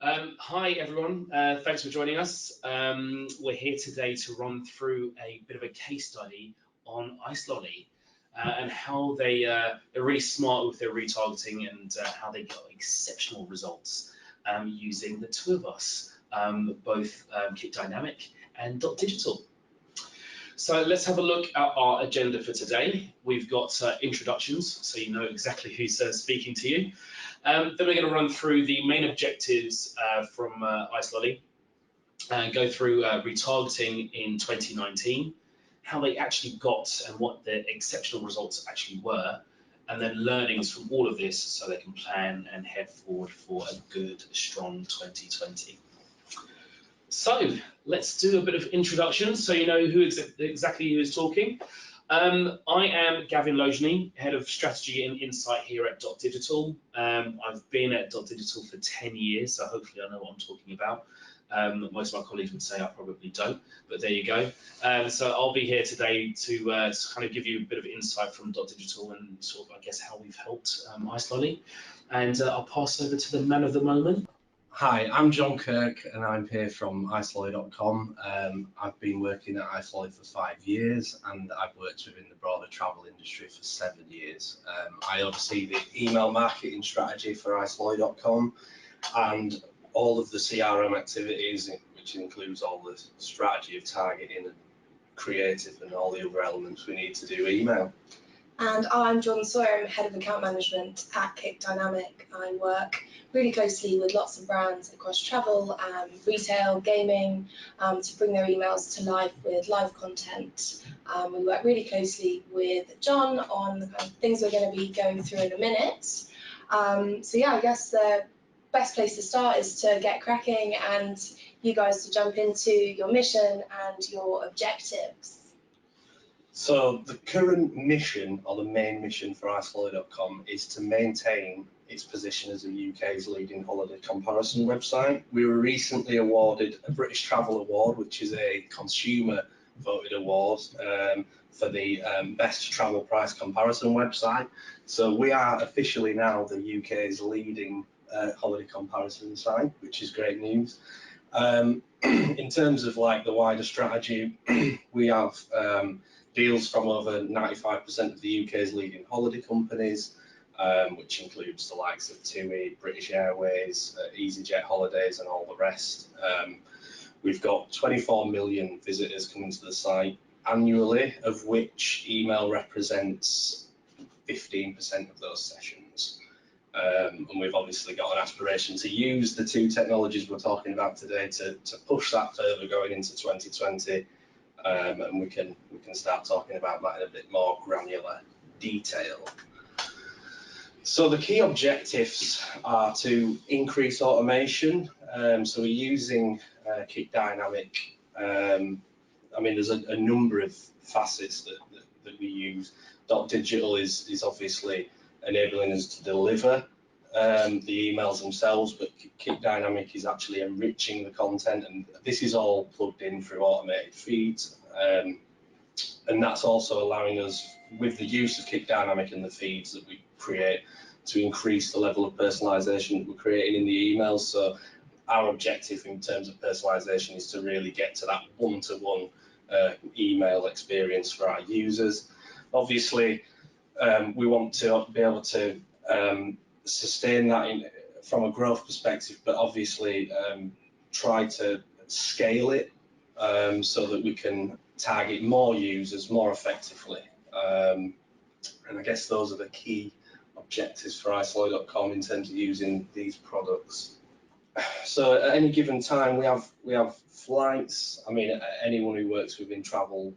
Hi everyone, thanks for joining us. We're here today to run through a bit of a case study on icelolly and how they're really smart with their retargeting and how they got exceptional results using the two of us, both Kickdynamic and Digital. So let's have a look at our agenda for today. We've got introductions, so you know exactly who's speaking to you. Then we're going to run through the main objectives from icelolly, go through retargeting in 2019, how they actually got and what the exceptional results actually were, and then learnings from all of this so they can plan and head forward for a good, strong 2020. So let's do a bit of introduction so you know exactly who is talking. I am Gavin Lojny, Head of Strategy and Insight here at Digital. I've been at Digital for 10 years, so hopefully I know what I'm talking about. Most of my colleagues would say I probably don't, but there you go. So I'll be here today to kind of give you a bit of insight from Digital and sort of, I guess, how we've helped icelolly. And I'll pass over to the man of the moment. Hi, I'm John Kirk and I'm here from icelolly.com. I've been working at icelolly for 5 years and I've worked within the broader travel industry for 7 years. I oversee the email marketing strategy for icelolly.com and all of the CRM activities, which includes all the strategy of targeting and creative and all the other elements we need to do email. And I'm John Sawyer, I'm Head of Account Management at Kickdynamic. I work really closely with lots of brands across travel, retail, gaming, to bring their emails to life with live content. We work really closely with John on the kind of things we're going to be going through in a minute. So yeah, I guess the best place to start is to get cracking and you guys to jump into your mission and your objectives. So the current mission, or the main mission for icelolly.com, is to maintain its position as the UK's leading holiday comparison website. We were recently awarded a British Travel Award, which is a consumer voted award for the best travel price comparison website. So we are officially now the UK's leading holiday comparison site, which is great news. In terms of like the wider strategy, we have deals from over 95% of the UK's leading holiday companies, which includes the likes of TUI, British Airways, EasyJet Holidays and all the rest. We've got 24 million visitors coming to the site annually, of which email represents 15% of those sessions. And we've obviously got an aspiration to use the two technologies we're talking about today to push that further going into 2020. And we can start talking about that in a bit more granular detail. So the key objectives are to increase automation. So we're using Kickdynamic. I mean, there's a number of facets that we use. Digital is obviously enabling us to deliver the emails themselves, but Kickdynamic is actually enriching the content, and this is all plugged in through automated feeds, and that's also allowing us, with the use of Kickdynamic and the feeds that we create, to increase the level of personalization that we're creating in the emails. So our objective in terms of personalization is to really get to that one-to-one email experience for our users. Obviously, we want to be able to sustain that from a growth perspective, but obviously try to scale it so that we can target more users more effectively. And I guess those are the key objectives for icelolly.com in terms of using these products. So at any given time, we have flights. I mean, anyone who works within travel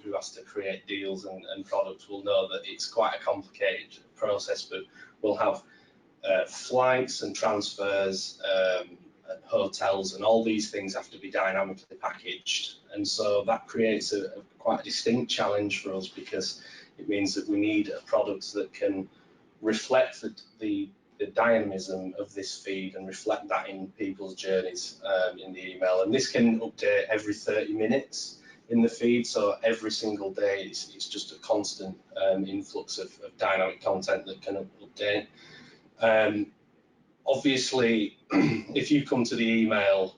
who has to create deals and products will know that it's quite a complicated process, but we'll have flights and transfers and hotels, and all these things have to be dynamically packaged, and so that creates a quite a distinct challenge for us, because it means that we need a product that can reflect the dynamism of this feed and reflect that in people's journeys in the email. And this can update every 30 minutes in the feed, so every single day it's just a constant influx of dynamic content that can update. obviously, if you come to the email,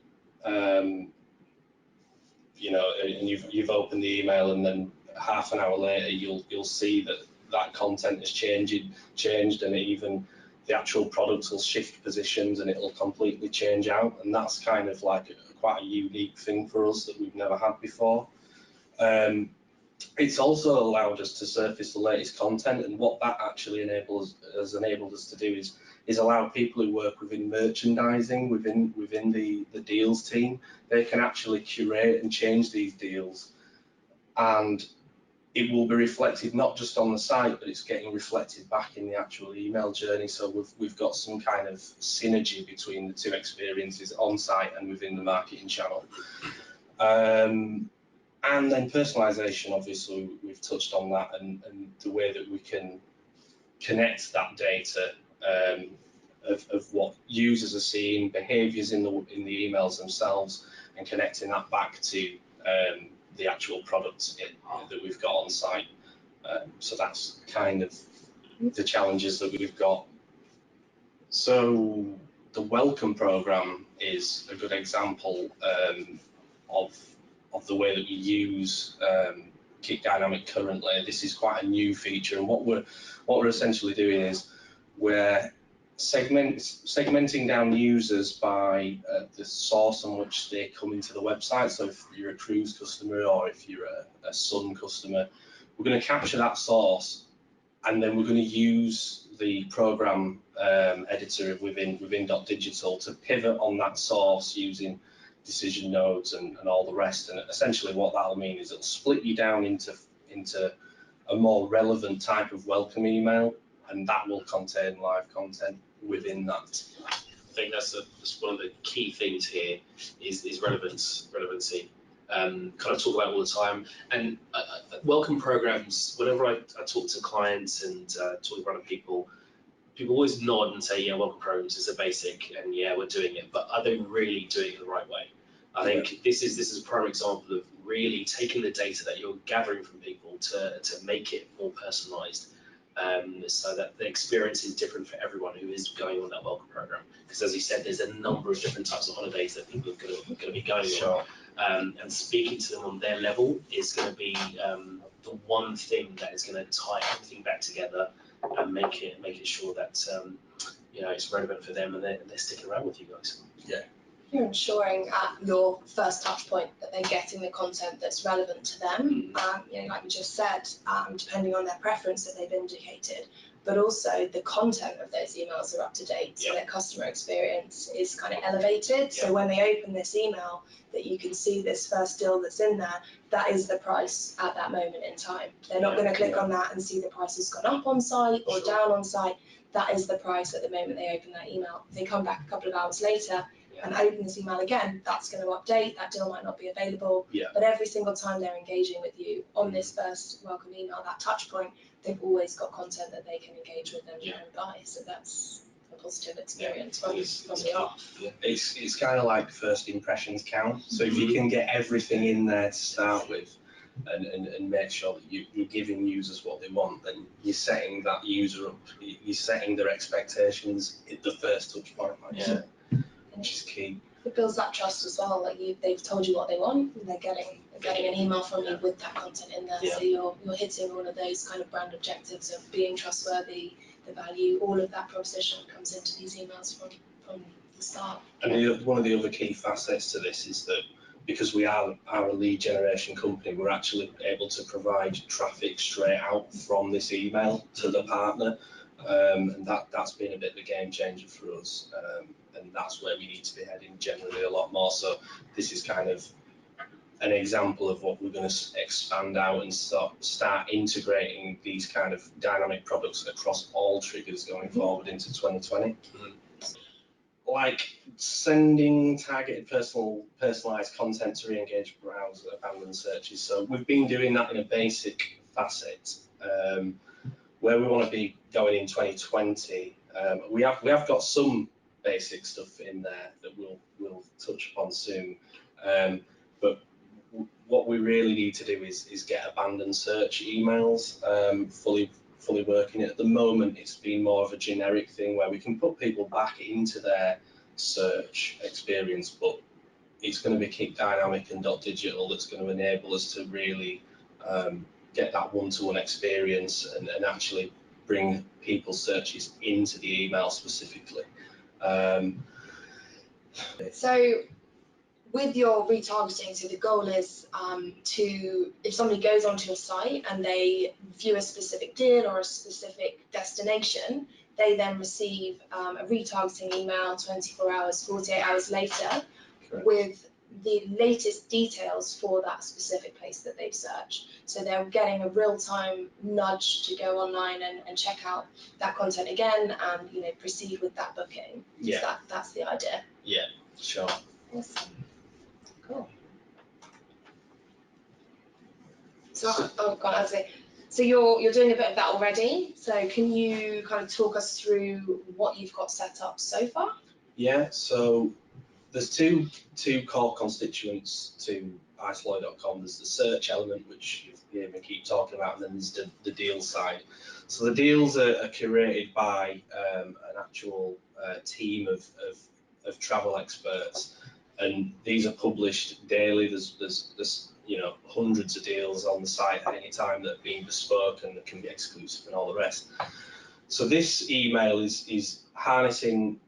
you know, and you've opened the email, and then half an hour later you'll see that content has changed, and even the actual products will shift positions and it'll completely change out, and that's kind of like quite a unique thing for us that we've never had before. It's also allowed us to surface the latest content, and what that actually has enabled us to do is allow people who work within merchandising, within the deals team, they can actually curate and change these deals, and it will be reflected not just on the site, but it's getting reflected back in the actual email journey. So we've got some kind of synergy between the two experiences, on site and within the marketing channel. And then personalization, obviously, we've touched on that, and the way that we can connect that data of what users are seeing, behaviors in the emails themselves, and connecting that back to the actual products that we've got on site. So that's kind of the challenges that we've got. So the welcome program is a good example of the way that we use Kickdynamic currently. This is quite a new feature, and what we're essentially doing is we're segmenting down users by the source on which they come into the website. So if you're a cruise customer, or if you're a Sun customer, we're going to capture that source, and then we're going to use the program editor within .digital to pivot on that source using decision nodes and all the rest. And essentially what that'll mean is it'll split you down into a more relevant type of welcome email, and that will contain live content within that. I think that's one of the key things here is relevancy. Kind of talk about it all the time. And welcome programs, whenever I talk to clients and talk to other people always nod and say, yeah, welcome programs is a basic, and yeah, we're doing it, but are they really doing it the right way? I think this is a prime example of really taking the data that you're gathering from people to make it more personalized, so that the experience is different for everyone who is going on that welcome program. Because as you said, there's a number of different types of holidays that people are going to be going on, and speaking to them on their level is going to be the one thing that is going to tie everything back together and make it sure that you know, it's relevant for them, and they're sticking around with you guys. Yeah. You're ensuring at your first touch point that they're getting the content that's relevant to them, you know, like you just said, depending on their preference that they've indicated, but also the content of those emails are up to date, so their customer experience is kind of elevated. So when they open this email, that you can see this first deal that's in there, that is the price at that moment in time. They're not going to click on that and see the price has gone up on site or down on site. That is the price at the moment they open that email. If they come back a couple of hours later and open this email again, that's going to update. That deal might not be available, but every single time they're engaging with you on this first welcome email, that touch point, they've always got content that they can engage with and buy. So that's a positive experience from the off. It's kind of like first impressions count. So if you can get everything in there to start with, and make sure that you're giving users what they want, then you're setting that user up, you're setting their expectations at the first touch point, like you said, which is key. It builds that trust as well. Like they've told you what they want, and they're getting an email from you with that content in there. So you're hitting all of those kind of brand objectives of being trustworthy, the value, all of that proposition comes into these emails from the start. And one of the other key facets to this is that because we are a lead generation company, we're actually able to provide traffic straight out from this email to the partner, and that's been a bit of a game changer for us, and that's where we need to be heading generally a lot more. So this is kind of an example of what we're going to expand out and start integrating these kind of dynamic products across all triggers going forward into 2020. Like sending targeted personalized content to re-engage browser abandoned searches. So we've been doing that in a basic facet. Where we want to be going in 2020, we have got some basic stuff in there that we'll touch upon soon. But what we really need to do is get abandoned search emails fully working it. At the moment, it's been more of a generic thing where we can put people back into their search experience, but it's going to be Kickdynamic and .digital that's going to enable us to really get that one-to-one experience and actually bring people's searches into the email specifically. So with your retargeting, so the goal is to, if somebody goes onto your site and they view a specific deal or a specific destination, they then receive a retargeting email 24 hours, 48 hours later. Correct. With the latest details for that specific place that they've searched. So they're getting a real-time nudge to go online and check out that content again and, you know, proceed with that booking. Yeah. That's the idea. Yeah, sure. Awesome. Cool. So, oh God, I'd say, so you're doing a bit of that already. So can you kind of talk us through what you've got set up so far? Yeah, so there's two core constituents to icelolly.com. There's the search element, which you hear me keep talking about, and then there's the deal side. So the deals are curated by an actual team of travel experts, and these are published daily. There's you know, hundreds of deals on the site at any time that are being bespoke and that can be exclusive and all the rest. So this email is harnessing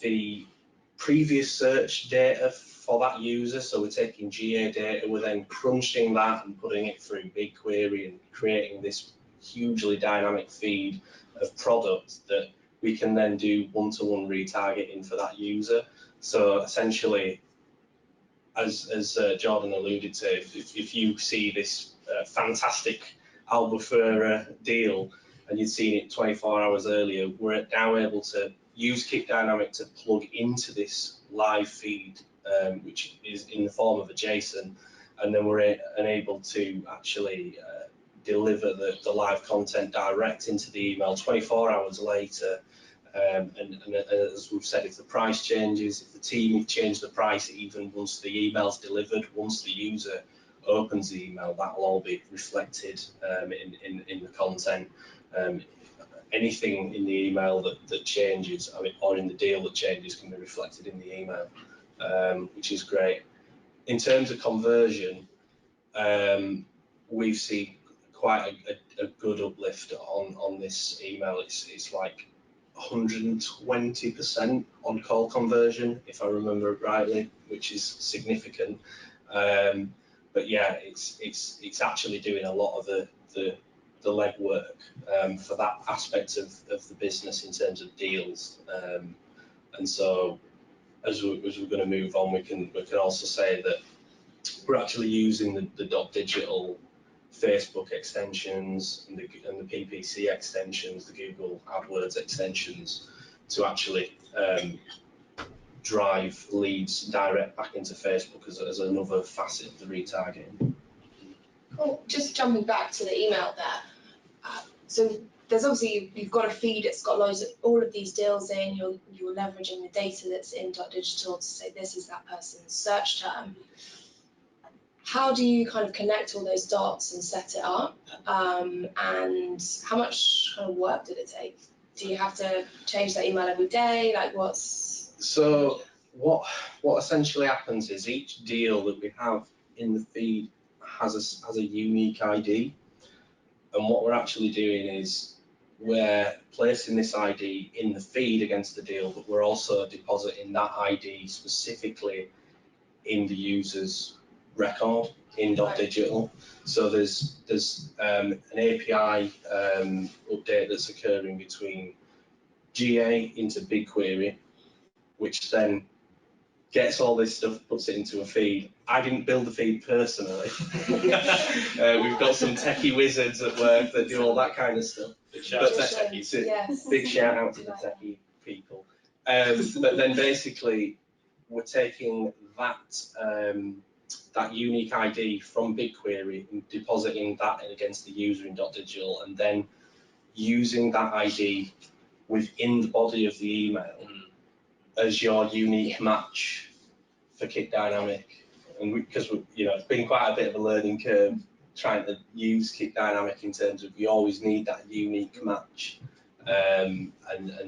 the previous search data for that user. So we're taking GA data, we're then crunching that and putting it through BigQuery and creating this hugely dynamic feed of product that we can then do one-to-one retargeting for that user. So essentially, as Jordan alluded to, if you see this fantastic Albufeira deal and you'd seen it 24 hours earlier, we're now able to use Kickdynamic to plug into this live feed, which is in the form of a JSON, and then we're enabled to actually deliver the live content direct into the email 24 hours later. And as we've said, if the price changes, if the team change the price even once the email's delivered, once the user opens the email, that will all be reflected in the content. Anything in the email that changes, I mean, or in the deal that changes, can be reflected in the email, which is great. In terms of conversion, we've seen quite a good uplift on this email. It's like 120% on call conversion, if I remember it rightly, which is significant. But yeah, it's actually doing a lot of the legwork for that aspect of the business in terms of deals. And so as we're going to move on, we can also say that we're actually using the .digital Facebook extensions and the PPC extensions, the Google AdWords extensions, to actually drive leads direct back into Facebook as another facet of the retargeting. Cool. Just jumping back to the email there. So there's obviously, you've got a feed, it's got loads of all of these deals in, you're leveraging the data that's in .digital to say this is that person's search term. How do you kind of connect all those dots and set it up? And how much kind of work did it take? Do you have to change that email every day? Like what's... So what essentially happens is each deal that we have in the feed has a unique ID. And what we're actually doing is we're placing this ID in the feed against the deal, but we're also depositing that ID specifically in the user's record in .digital. So there's an API update that's occurring between GA into BigQuery, which then gets all this stuff, puts it into a feed. I didn't build the feed personally. We've got some techie wizards at work that do all that kind of stuff. Big shout out to the techies. Yes. Big shout out to the techie people. But then basically, we're taking that unique ID from BigQuery and depositing that against the user in .digital, and then using that ID within the body of the email as your unique match for Kickdynamic. And because it's been quite a bit of a learning curve trying to use Kickdynamic in terms of you always need that unique match. And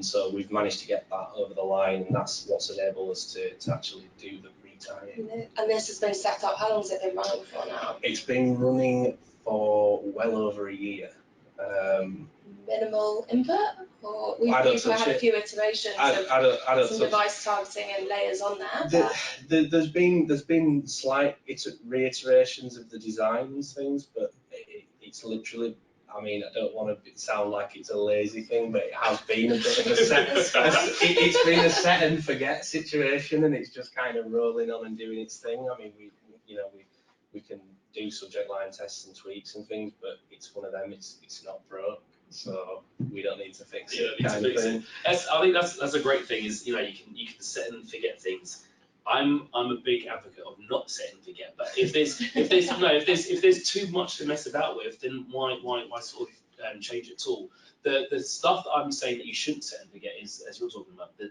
so we've managed to get that over the line, and that's what's enabled us to actually do the retargeting. And this has been set up, how long has it been running for now? It's been running for well over a year. Minimal input? Or we've had a few iterations of some device targeting and layers on there. There's been slight reiterations of the design and things, but it's literally, I mean, I don't want to sound like it's a lazy thing, but it has been a bit of a it's been a set and forget situation, and it's just kind of rolling on and doing its thing. I mean, we can do subject line tests and tweaks and things, but it's one of them. It's not broke, so we don't need to fix it. Kind of thing. I think that's a great thing. Is you can set and forget things. I'm a big advocate of not set and forget. But if there's too much to mess about with, then why sort of change it at all? The stuff that I'm saying that you shouldn't set and forget is, as you're talking about, the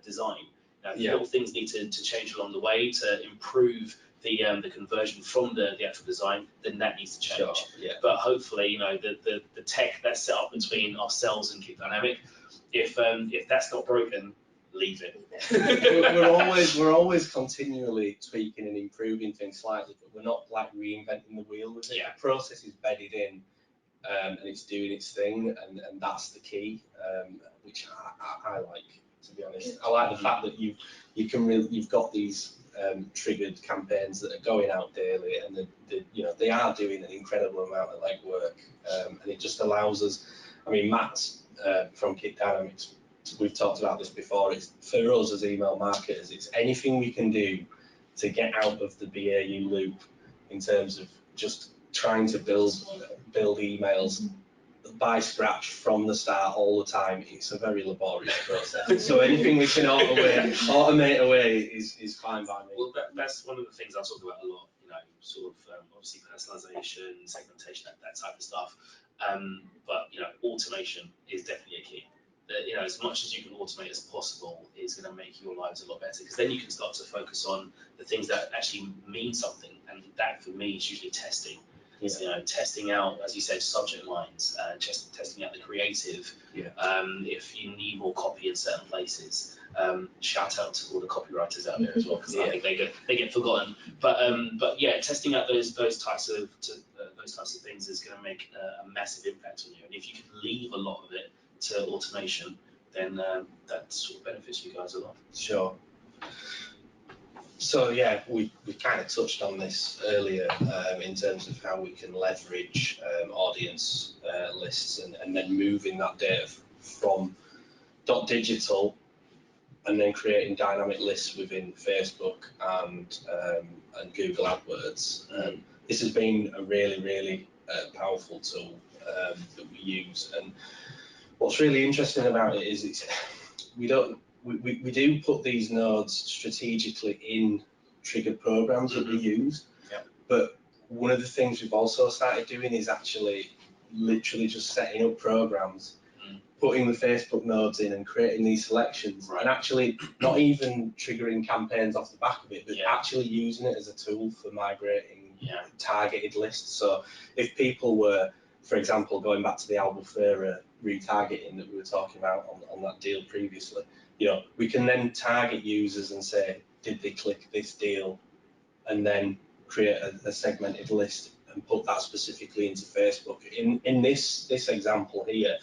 design. Now, little things need to change along the way to improve the conversion from the actual design, then that needs to change. Sure, yeah. But hopefully, the tech that's set up between ourselves and Kickdynamic, if that's not broken, leave it. we're always continually tweaking and improving things slightly, but we're not like reinventing the wheel with it. Yeah. The process is bedded in, and it's doing its thing, and that's the key, which I like, to be honest. I like the fact that you've got these triggered campaigns that are going out daily, and they are doing an incredible amount of legwork, and it just allows us. I mean, Matt from Kickdynamics, we've talked about this before. It's for us as email marketers, it's anything we can do to get out of the BAU loop in terms of just trying to build emails by scratch from the start all the time. It's a very laborious process. So anything we can automate away is fine by me. Well, that's one of the things I talk about a lot. Sort of obviously personalization, segmentation, that type of stuff. But automation is definitely a key. As much as you can automate as possible is going to make your lives a lot better, because then you can start to focus on the things that actually mean something, and that for me is usually testing. Yeah. Testing out, as you said, subject lines, testing out the creative. Yeah. If you need more copy in certain places, shout out to all the copywriters out there as well, because I think they get forgotten. But yeah, testing out those types of things is going to make a massive impact on you. And if you can leave a lot of it to automation, then that sort of benefits you guys a lot. Sure. So yeah, we kind of touched on this earlier in terms of how we can leverage audience lists and then moving that data from .digital and then creating dynamic lists within Facebook and Google AdWords. This has been a really powerful tool that we use, and what's really interesting about it is we do put these nodes strategically in triggered programs that we use. Yep. But one of the things we've also started doing is actually literally just setting up programs, putting the Facebook nodes in and creating these selections, and actually not even triggering campaigns off the back of it, but actually using it as a tool for migrating targeted lists. So if people were, for example, going back to the Albufeira retargeting that we were talking about on that deal previously, we can then target users and say, did they click this deal, and then create a segmented list and put that specifically into Facebook. In this example here,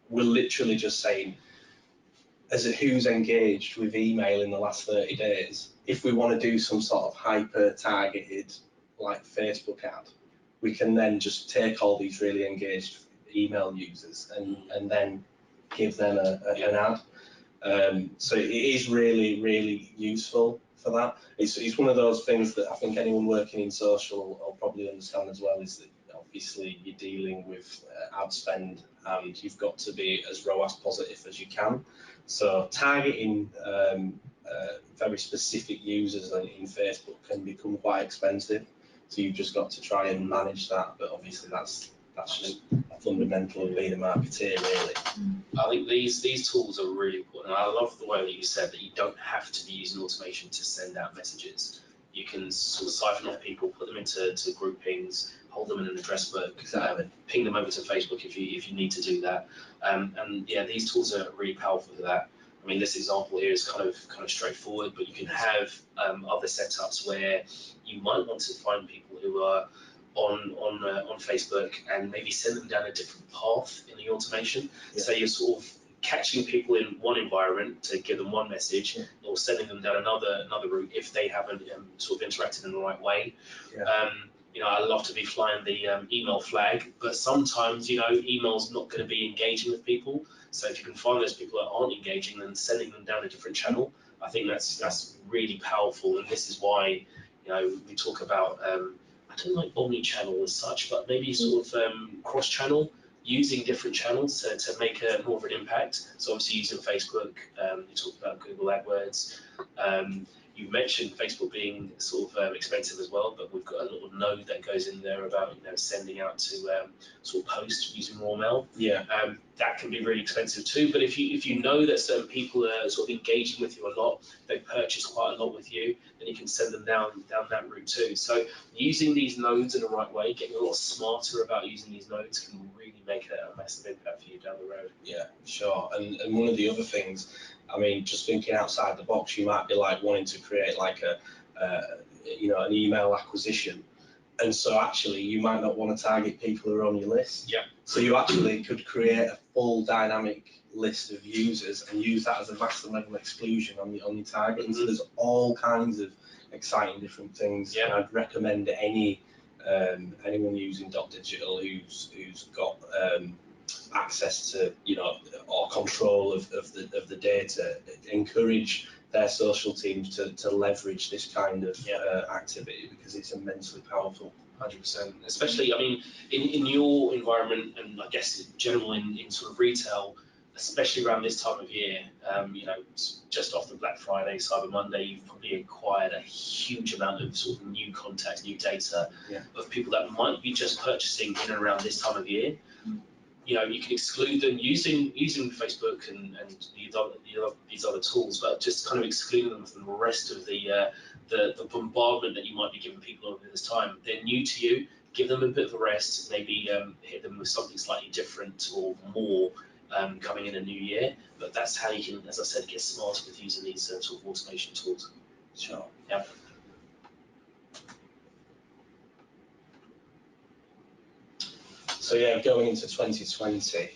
we're literally just saying, as a who's engaged with email in the last 30 days, if we want to do some sort of hyper targeted like Facebook ad, we can then just take all these really engaged email users and then give them an ad. So it is really useful for that. It's one of those things that I think anyone working in social will probably understand as well, is that obviously you're dealing with ad spend and you've got to be as ROAS positive as you can. So targeting very specific users in Facebook can become quite expensive. So you've just got to try and manage that, but obviously that's just a fundamental of being a marketeer, really. I think these tools are really important. And I love the way that you said that you don't have to be using automation to send out messages. You can sort of siphon off people, put them into groupings, hold them in an address book, ping them over to Facebook if you need to do that. And yeah, these tools are really powerful for that. I mean, this example here is kind of straightforward, but you can have other setups where you might want to find people who are on Facebook and maybe send them down a different path in the automation. Yeah. So you're sort of catching people in one environment to give them one message, yeah, or sending them down another route if they haven't sort of interacted in the right way. Yeah. You know, I love to be flying the email flag, but sometimes, you know, email's not going to be engaging with people. So if you can find those people that aren't engaging, then sending them down a different channel, I think that's really powerful. And this is why, you know, we talk about, I don't like omni-channel as such, but maybe sort of cross-channel, using different channels to make more of an impact. So obviously using Facebook, you talked about Google AdWords. You mentioned Facebook being sort of expensive as well, but we've got a little node that goes in there about, you know, sending out to sort of post using raw mail. Yeah. That can be really expensive too. But if you know that certain people are sort of engaging with you a lot, they purchase quite a lot with you, then you can send them down that route too. So using these nodes in the right way, getting a lot smarter about using these nodes can really make a massive impact for you down the road. Yeah, sure. And one of the other things, I mean, just thinking outside the box, you might be like wanting to create like you know, an email acquisition. And so actually you might not want to target people who are on your list. Yeah. So you actually could create a full dynamic list of users and use that as a master level exclusion on your targeting. Mm-hmm. So there's all kinds of exciting different things. Yeah. And I'd recommend anyone using .digital who's got access to, you know, or control of the data, encourage their social teams to leverage this kind of activity, because it's immensely powerful. 100%. Especially, I mean, in your environment, and I guess in general in sort of retail, especially around this time of year, you know, just after Black Friday, Cyber Monday, you've probably acquired a huge amount of sort of new contacts, new data, yeah, of people that might be just purchasing in and around this time of year. You know, you can exclude them using Facebook and these other tools, but just kind of excluding them from the rest of the bombardment that you might be giving people over this time. They're new to you. Give them a bit of a rest. Maybe hit them with something slightly different or more coming in a new year. But that's how you can, as I said, get smarter with using these sort of automation tools. Sure. Yeah. So yeah, going into 2020,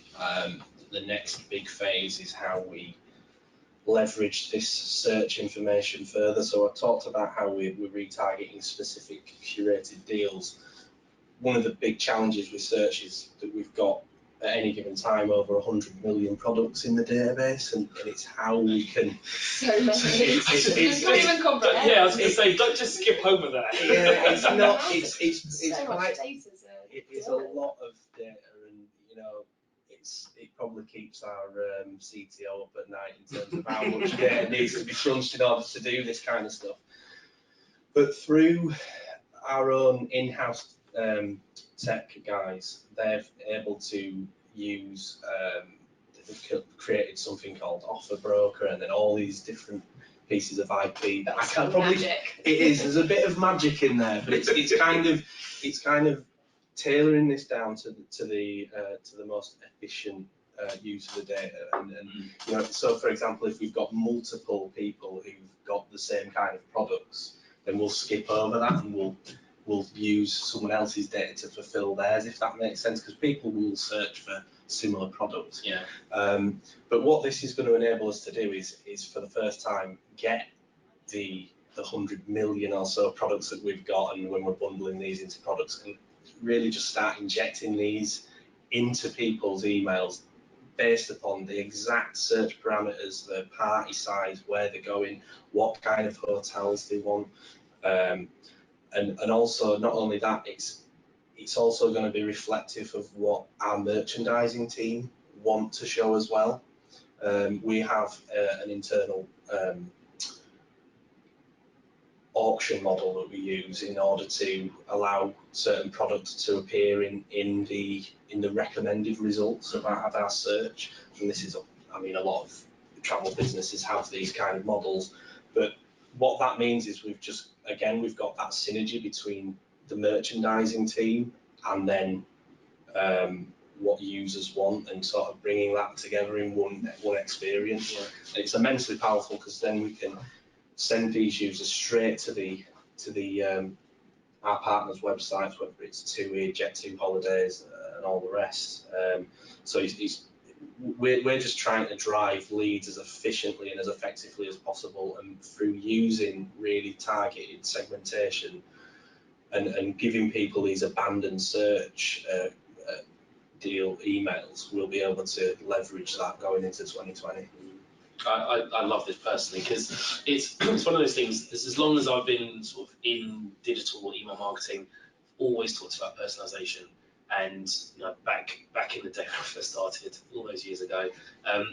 the next big phase is how we leverage this search information further. So I talked about how we're retargeting specific curated deals. One of the big challenges with search is that we've got at any given time over 100 million products in the database, and it's how we can. So many. It's not even comprehend. Yeah, I was going to say, don't just skip over that. Yeah, it's not. It's so quite. much data It's a lot of data, and you know, it probably keeps our CTO up at night in terms of how much data needs to be crunched in order to do this kind of stuff. But through our own in-house tech guys, they're able to use, they've created something called Offer Broker, and then all these different pieces of IP that I can't probably. Magic. It is. There's a bit of magic in there, but it's kind of tailoring this down to the most efficient use of the data, and you know, so for example, if we've got multiple people who've got the same kind of products, then we'll skip over that and we'll use someone else's data to fulfill theirs, if that makes sense, because people will search for similar products. Yeah. But what this is going to enable us to do is for the first time get the 100 million or so products that we've got, and when we're bundling these into products, and really just start injecting these into people's emails based upon the exact search parameters, the party size, where they're going, what kind of hotels they want, and also not only that, it's also going to be reflective of what our merchandising team want to show as well. We have an internal auction model that we use in order to allow certain products to appear in the recommended results of our search. And this is, I mean, a lot of travel businesses have these kind of models, but what that means is we've got that synergy between the merchandising team and then what users want, and sort of bringing that together in one experience. Yeah. It's immensely powerful because then we can send these users straight to the our partners' websites, whether it's TUI, Jet2 Holidays, and all the rest. So we're just trying to drive leads as efficiently and as effectively as possible, and through using really targeted segmentation and giving people these abandoned search deal emails, we'll be able to leverage that going into 2020. I love this personally because it's one of those things. As long as I've been sort of in digital email marketing, always talked about personalization. And back in the day when I first started, all those years ago,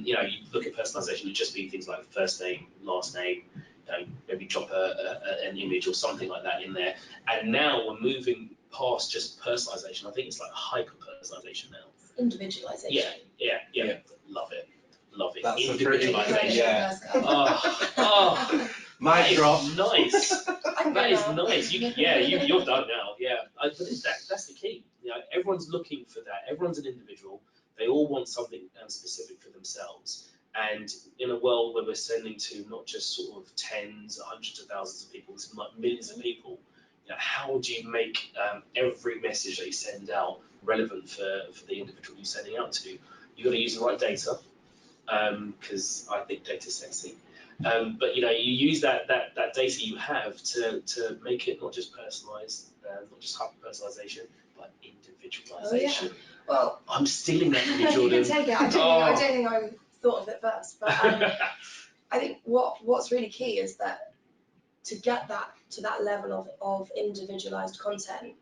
you look at personalization, it'd just be things like first name, last name, maybe drop an image or something like that in there. And now we're moving past just personalization. I think it's like hyper personalization now. Individualization. Yeah. Love it. That's individualization. Yeah. My drop. Nice. That is nice. You're done now. Yeah. But that's the key. Everyone's looking for that. Everyone's an individual. They all want something specific for themselves. And in a world where we're sending to not just sort of tens, hundreds of thousands of people, it's like millions of people. How do you make every message that you send out relevant for the individual you're sending out to? You've got to use the right data, because I think data's sexy. But you use that data you have to make it not just personalized, not just hyper personalization, but individualization. Oh, yeah. Well, I'm stealing that from you, Jordan. You can take it. I don't think I thought of it first, but I think what's really key is that to get that to that level of individualized content,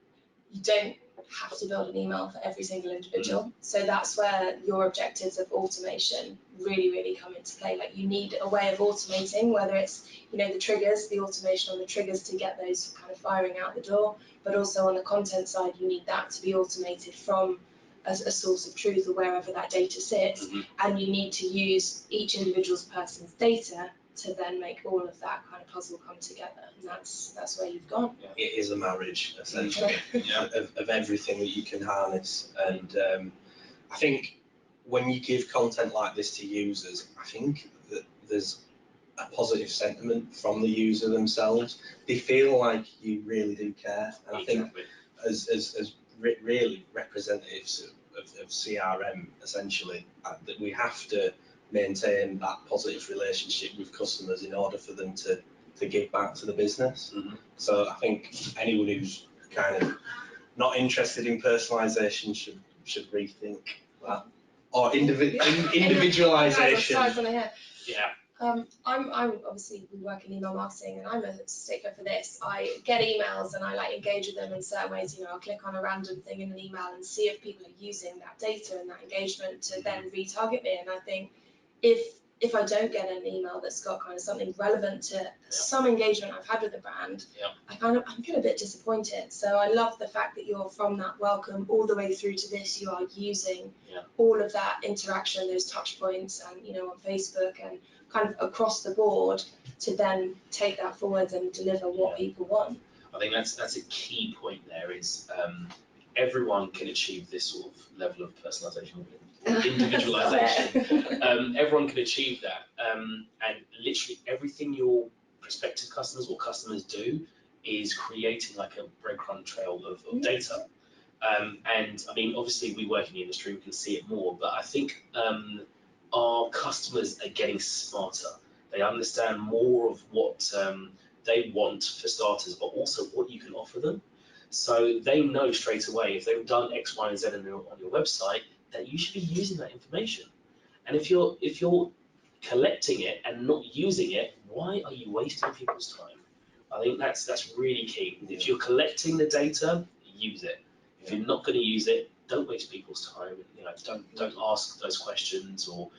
you don't have to build an email for every single individual. So that's where your objectives of automation really, really come into play. Like, you need a way of automating, whether it's the triggers, the automation on the triggers to get those kind of firing out the door, but also on the content side, you need that to be automated from a source of truth or wherever that data sits. And you need to use each individual's person's data to then make all of that kind of puzzle come together, and that's where you've gone. It is a marriage, essentially, of everything that you can harness. And I think when you give content like this to users, I think that there's a positive sentiment from the user themselves. They feel like you really do care, and I think as really representatives of CRM, essentially, that we have to maintain that positive relationship with customers in order for them to give back to the business. So I think anyone who's kind of not interested in personalization should rethink that, or individualization. I'm obviously, we work in email marketing, and I'm a stickler for this. I get emails and I engage with them in certain ways. I'll click on a random thing in an email and see if people are using that data and that engagement to then retarget me. And I think if I don't get an email that's got kind of something relevant to some engagement I've had with the brand, I'm feel a bit disappointed. So I love the fact that you're from that welcome all the way through to this. You are using all of that interaction, those touch points, and on Facebook and kind of across the board to then take that forward and deliver what people want. I think that's a key point there is everyone can achieve this sort of level of personalization, individualization. Everyone can achieve that, and literally everything your prospective customers or customers do is creating like a breadcrumb trail of data. And I mean, obviously we work in the industry, we can see it more, but I think our customers are getting smarter. They understand more of what they want for starters, but also what you can offer them. So they know straight away if they've done X, Y, and Z on your website, that you should be using that information. And if you're collecting it and not using it, why are you wasting people's time? I think that's really key. If you're collecting the data, use it. If you're not going to use it, don't waste people's time. Don't ask those questions, or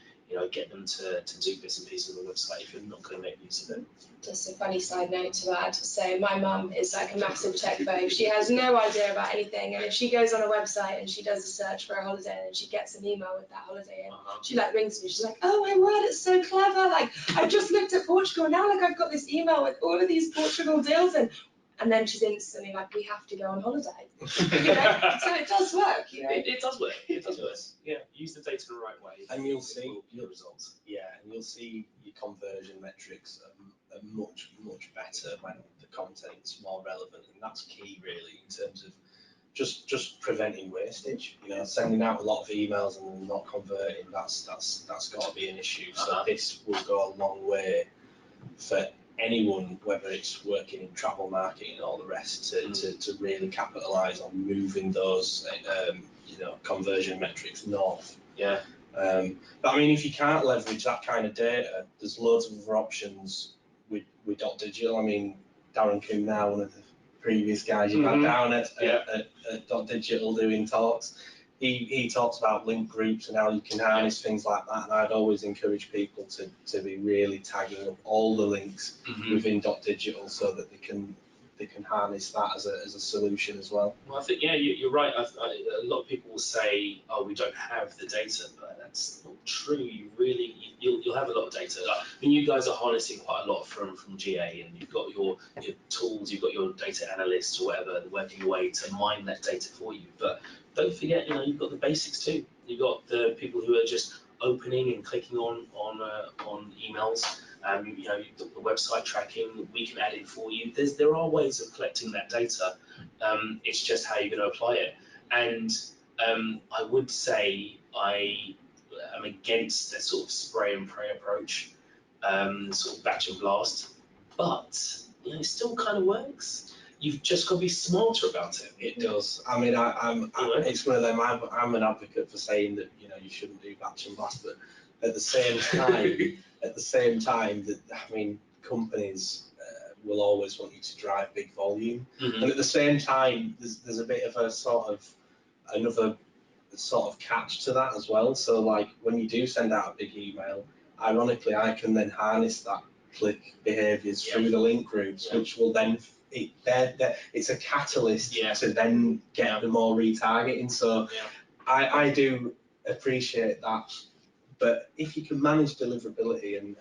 get them to do bits and pieces on the website if you're not going to make use of it. Just a funny side note to add. So my mum is like a massive tech phobe. She has no idea about anything, and if she goes on a website and she does a search for a holiday and she gets an email with that holiday in, she like rings me. She's like, "Oh my word, it's so clever! Like I've just looked at Portugal and now like I've got this email with all of these Portugal deals in." And then she's instantly like, "We have to go on holiday." So it does work. It does work. It does work. Yeah, use the data the right way, and you'll see your results. Yeah, and you'll see your conversion metrics are much better when the content's more relevant, and that's key really in terms of just preventing wastage. Sending out a lot of emails and not converting, that's got to be an issue. So this will go a long way for anyone, whether it's working in travel marketing or the rest, to really capitalise on moving those conversion metrics north. Yeah. But I mean, if you can't leverage that kind of data, there's loads of other options with .digital. I mean, Darren Kuhn now, one of the previous guys you've had down at .digital doing talks, he talks about link groups and how you can harness things like that. And I'd always encourage people to be really tagging up all the links within .digital so that they can harness that as a solution as well. Well, I think you're right. A lot of people will say, "Oh, we don't have the data," but that's not true. You'll have a lot of data. I mean, you guys are harnessing quite a lot from GA, and you've got your tools, you've got your data analysts or whatever working away to mine that data for you. But don't forget, you've got the basics too. You've got the people who are just opening and clicking on emails. The website tracking we can add in for you. There are ways of collecting that data. It's just how you're going to apply it. And I would say I am against a sort of spray and pray approach, sort of batch and blast. But it still kind of works. You've just got to be smarter about it. It does. I mean, it's one of them. I'm an advocate for saying that you shouldn't do batch and blast, but at the same time, companies will always want you to drive big volume, and at the same time, there's a bit of another sort of catch to that as well. So like when you do send out a big email, ironically, I can then harness that click behaviours through the link groups, which will then it's a catalyst to then get the more retargeting. So I do appreciate that, but if you can manage deliverability and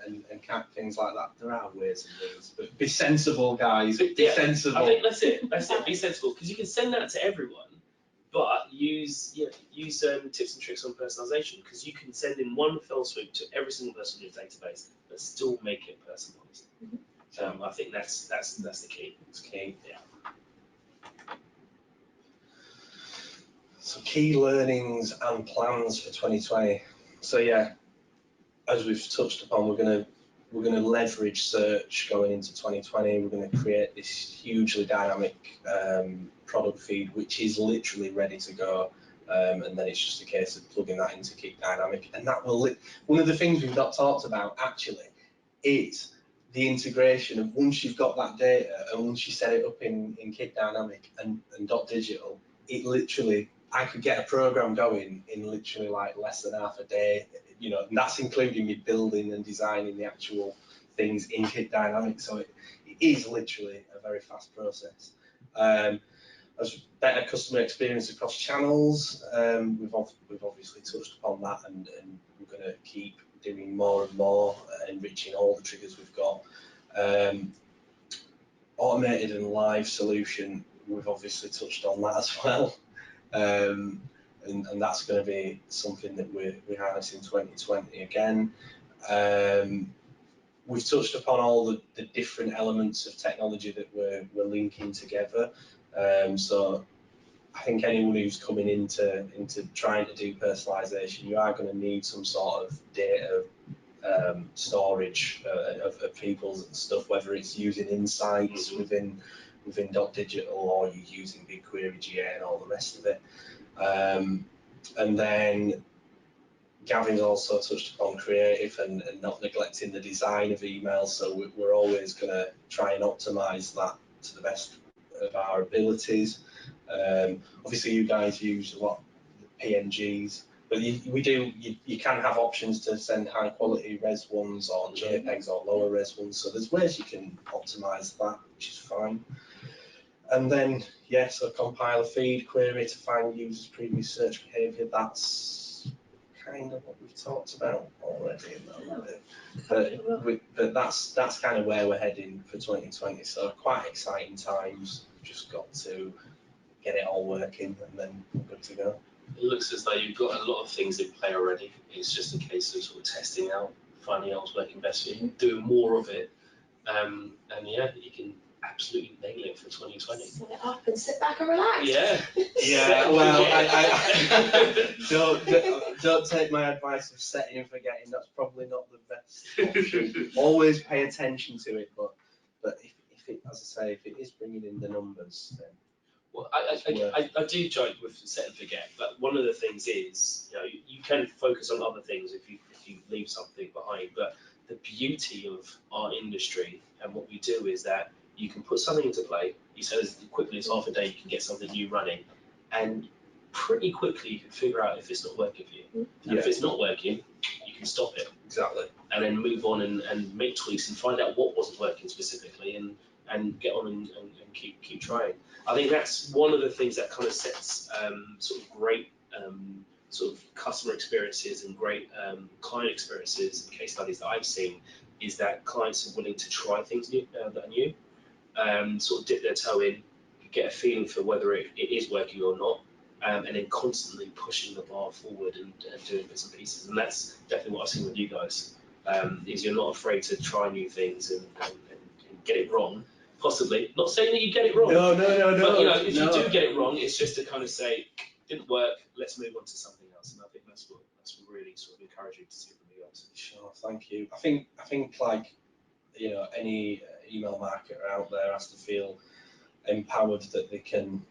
things like that, there are ways and means. But be sensible, guys. Be sensible. I think that's it. Be sensible, because you can send that to everyone, but use tips and tricks on personalization, because you can send in one fell swoop to every single person in your database, but still make it personalized. I think that's the key. It's key. Yeah. So key learnings and plans for 2020. So as we've touched upon, we're going to leverage search going into 2020. We're going to create this hugely dynamic product feed, which is literally ready to go. And then it's just a case of plugging that into Kickdynamic. And that will one of the things we've not talked about actually is the integration of once you've got that data and once you set it up in Kickdynamic and .digital, it literally, I could get a program going in literally like less than half a day, and that's including me building and designing the actual things in Kickdynamic. So it is literally a very fast process. As better customer experience across channels, we've obviously touched upon that, and we're going to keep doing more and more, enriching all the triggers we've got. Automated and live solution, we've obviously touched on that as well. And that's going to be something that we harness in 2020 again. We've touched upon all the different elements of technology that we're linking together. So I think anyone who's coming into trying to do personalization, you are going to need some sort of data storage of people's stuff, whether it's using insights within .digital or you're using BigQuery, GA and all the rest of it. And then Gavin's also touched upon creative and not neglecting the design of emails, so we're always going to try and optimize that to the best of our abilities. Obviously you guys use a lot of PNGs, But you can have options to send high quality res ones or JPEGs or lower res ones. So there's ways you can optimize that, which is fine. And then, so compile a feed query to find users' previous search behavior. That's kind of what we've talked about already in that bit. But that's kind of where we're heading for 2020. So quite exciting times. We've just got to get it all working and then we're good to go. It looks as though you've got a lot of things in play already. It's just a case of sort of testing out, finding out what's working best for you, doing more of it, and you can absolutely nail it for 2020. Set it up and sit back and relax. Yeah. Well, I don't take my advice of setting and forgetting. That's probably not the best option. Always pay attention to it, but if it, as I say, if it is bringing in the numbers, then. Well, I do joke with set and forget, but one of the things is, you can focus on other things if you leave something behind. But the beauty of our industry and what we do is that you can put something into play. You said as quickly as half a day you can get something new running, and pretty quickly you can figure out if it's not working for you. And if it's not working, you can stop it. Exactly. And then move on and make tweaks and find out what wasn't working specifically and get on and keep trying. I think that's one of the things that kind of sets sort of great sort of customer experiences and great client experiences and case studies that I've seen, is that clients are willing to try things new, that are new, sort of dip their toe in, get a feeling for whether it is working or not, and then constantly pushing the bar forward and doing bits and pieces. And that's definitely what I've seen with you guys, is you're not afraid to try new things and get it wrong. Possibly, not saying that you get it wrong. No. But if you do get it wrong, it's just to kind of say, didn't work, let's move on to something else. And I think that's what really sort of encouraging to see from you guys. Sure, thank you. I think like, any email marketer out there has to feel empowered that they can,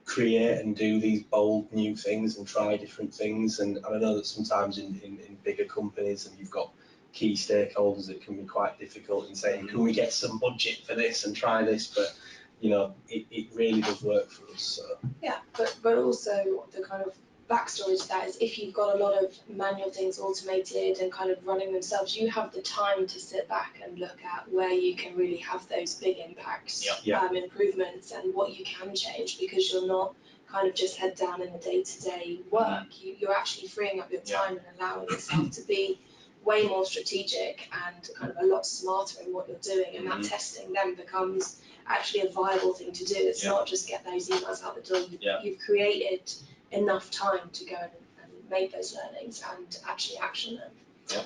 create and do these bold new things and try different things. And I know that sometimes in bigger companies and you've got key stakeholders, it can be quite difficult in saying, can we get some budget for this and try this? But it really does work for us. So. Yeah, but also the kind of backstory to that is, if you've got a lot of manual things automated and kind of running themselves, you have the time to sit back and look at where you can really have those big impacts, improvements, and what you can change, because you're not kind of just head down in the day-to-day work. You're actually freeing up your time and allowing yourself to be way more strategic and kind of a lot smarter in what you're doing, and that testing then becomes actually a viable thing to do. It's not just get those emails out the door. You've created enough time to go and make those learnings and actually action them.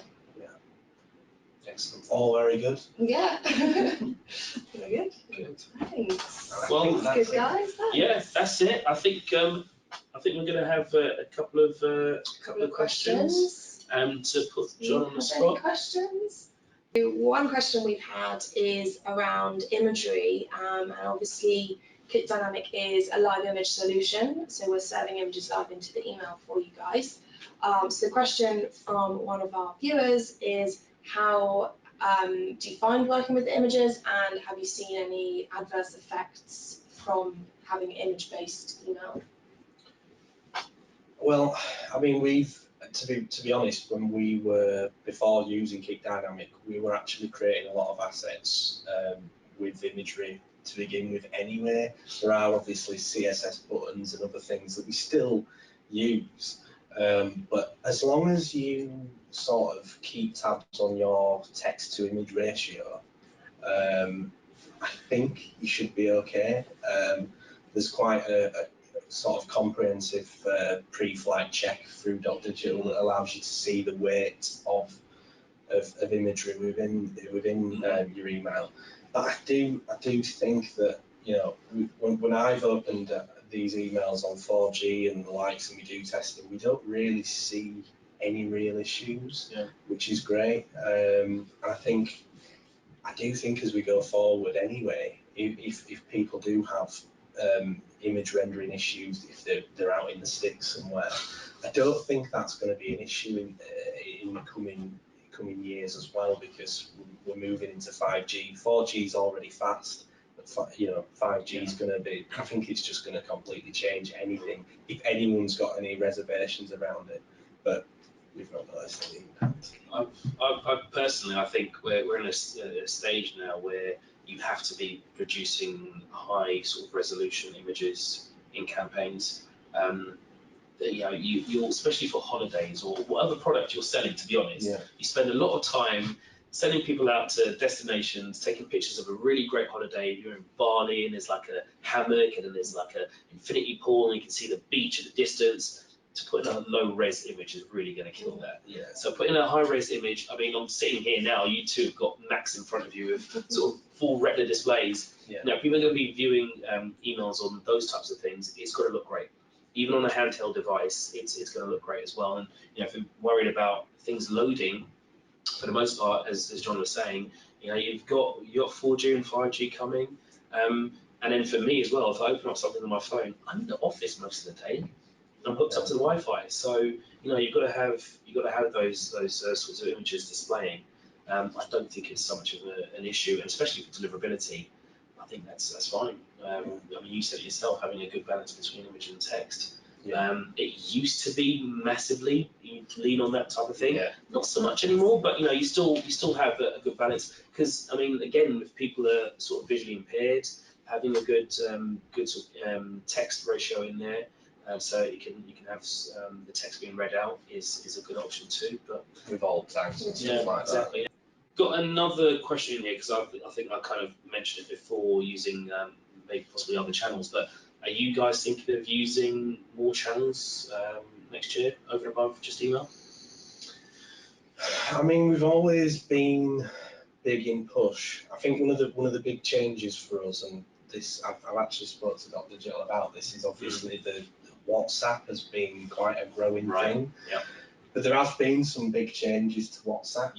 Excellent. All very good. Yeah. Very good. Thanks. Well, that's good, guys. That's it. I think we're going to have a couple of questions to put John on the spot. Any questions? One question we've had is around imagery, and obviously Kickdynamic is a live image solution, so we're serving images live into the email for you guys. So the question from one of our viewers is, how do you find working with the images, and have you seen any adverse effects from having image-based email? Well, I mean, to be honest, when we were, before using Kickdynamic, we were actually creating a lot of assets with imagery to begin with anyway. There are obviously CSS buttons and other things that we still use, but as long as you sort of keep tabs on your text to image ratio, I think you should be okay. There's quite a sort of comprehensive pre-flight check through .digital that allows you to see the weight of imagery within your email. But I do think that, when I've opened these emails on 4G and the likes, and we do testing, we don't really see any real issues, which is great. And I do think as we go forward anyway, if people do have image rendering issues, if they're out in the sticks somewhere, I don't think that's going to be an issue in the coming years as well, because we're moving into 5G. 4G is already fast, 5G is going to be. I think it's just going to completely change anything. If anyone's got any reservations around it, but we've not noticed any impact. I personally, I think we're in a stage now where you have to be producing high sort of resolution images in campaigns. You'll especially for holidays or whatever product you're selling. To be honest, you spend a lot of time sending people out to destinations, taking pictures of a really great holiday. You're in Bali and there's like a hammock and then there's like an infinity pool and you can see the beach at the distance. To put in a low res image is really going to kill that. Yeah. So put in a high res image. I mean, I'm sitting here now. You two have got Macs in front of you with sort of full retina displays. Yeah. Now, people are going to be viewing emails on those types of things. It's got to look great. Even on a handheld device, it's going to look great as well. And if you're worried about things loading, for the most part, as John was saying, you've got 4G and 5G coming. And then for me as well, if I open up something on my phone, I'm in the office most of the day. I'm hooked up to the Wi-Fi, so you've got to have those sorts of images displaying. I don't think it's so much of an issue, and especially for deliverability, I think that's fine. I mean, you said it yourself, having a good balance between image and text. It used to be massively you lean on that type of thing. Not so much anymore, but you still have a good balance. Because I mean, again, if people are sort of visually impaired, having a good sort of text ratio in there. So you can have the text being read out is a good option too. But with alt tags and stuff like exactly. Got another question here because I think I kind of mentioned it before using maybe possibly other channels. But are you guys thinking of using more channels next year over and above just email? I mean, we've always been big in push. I think one of the big changes for us, and this I've actually spoke to Dr. Jill about this, is obviously the WhatsApp has been quite a growing thing. But there have been some big changes to WhatsApp.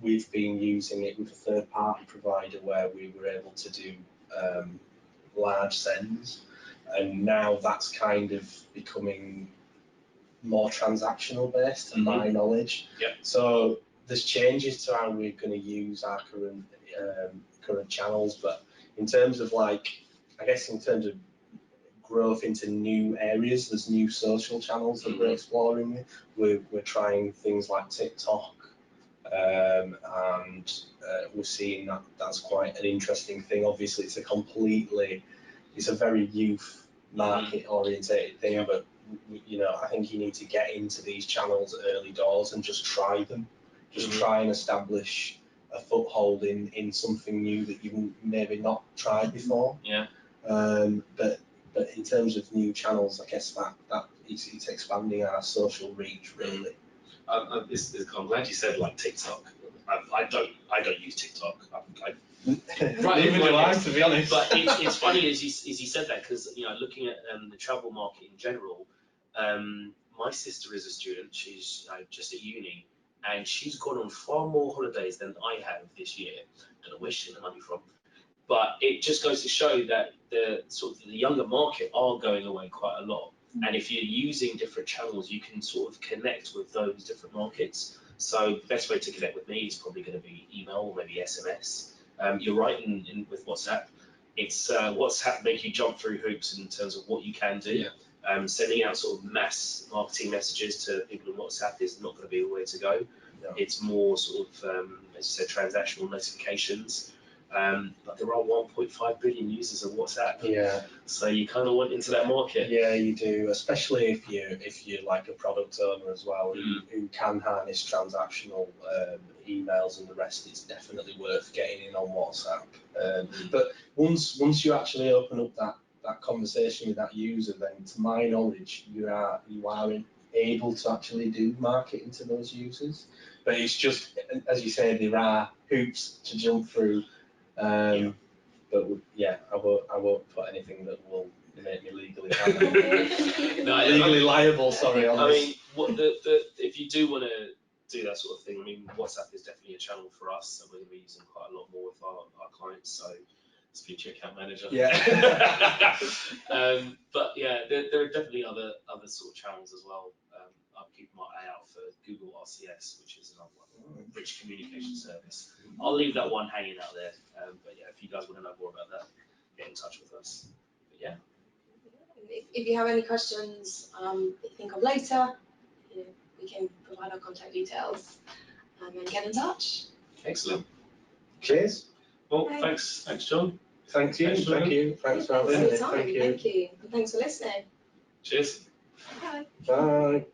We've been using it with a third-party provider where we were able to do large sends, and now that's kind of becoming more transactional based, to my knowledge. So there's changes to how we're going to use our current channels, but in terms of in terms of growth into new areas, there's new social channels that we're exploring. We're trying things like TikTok, and we're seeing that's quite an interesting thing. Obviously, it's a very youth market orientated thing, but I think you need to get into these channels early doors and just try them. Just try and establish a foothold in something new that you've maybe not tried before. But in terms of new channels, I guess that it's expanding our social reach really. I'm glad you said like TikTok. I don't use TikTok. Neither do I, to be honest. But it's funny as you said that, because looking at the travel market in general, my sister is a student. She's just at uni, and she's gone on far more holidays than I have this year. Don't know where she's getting the money from, but it just goes to show that the younger market are going away quite a lot. And if you're using different channels, you can sort of connect with those different markets. So the best way to connect with me is probably going to be email or maybe SMS. You're right with WhatsApp. It's WhatsApp make you jump through hoops in terms of what you can do. Sending out sort of mass marketing messages to people on WhatsApp is not going to be the way to go. It's more sort of, as you said, transactional notifications. But there are 1.5 billion users of WhatsApp. So you kind of went into that market. Yeah, you do, especially if you're like a product owner as well, who can harness transactional emails and the rest. It's definitely worth getting in on WhatsApp. But once you actually open up that conversation with that user, then to my knowledge, you are able to actually do marketing to those users. But it's just, as you say, there are hoops to jump through. But I won't put anything that will make me legally liable. Sorry. On this. Mean, if you do want to do that sort of thing, I mean, WhatsApp is definitely a channel for us, and we're going to be using quite a lot more with our clients. So speak to your account manager. But there are definitely other sort of channels as well. I'm keeping my eye out for Google RCS, which is another one, Rich Communication Service. I'll leave that one hanging out there. But yeah, if you guys want to know more about that, get in touch with us. But yeah. If you have any questions that you think of later, we can provide our contact details and get in touch. Excellent. Cheers. Well, thanks, John. Thank you. Thanks, Thank you. Thanks for having me. Thank you. And thanks for listening. Cheers. Bye. Bye.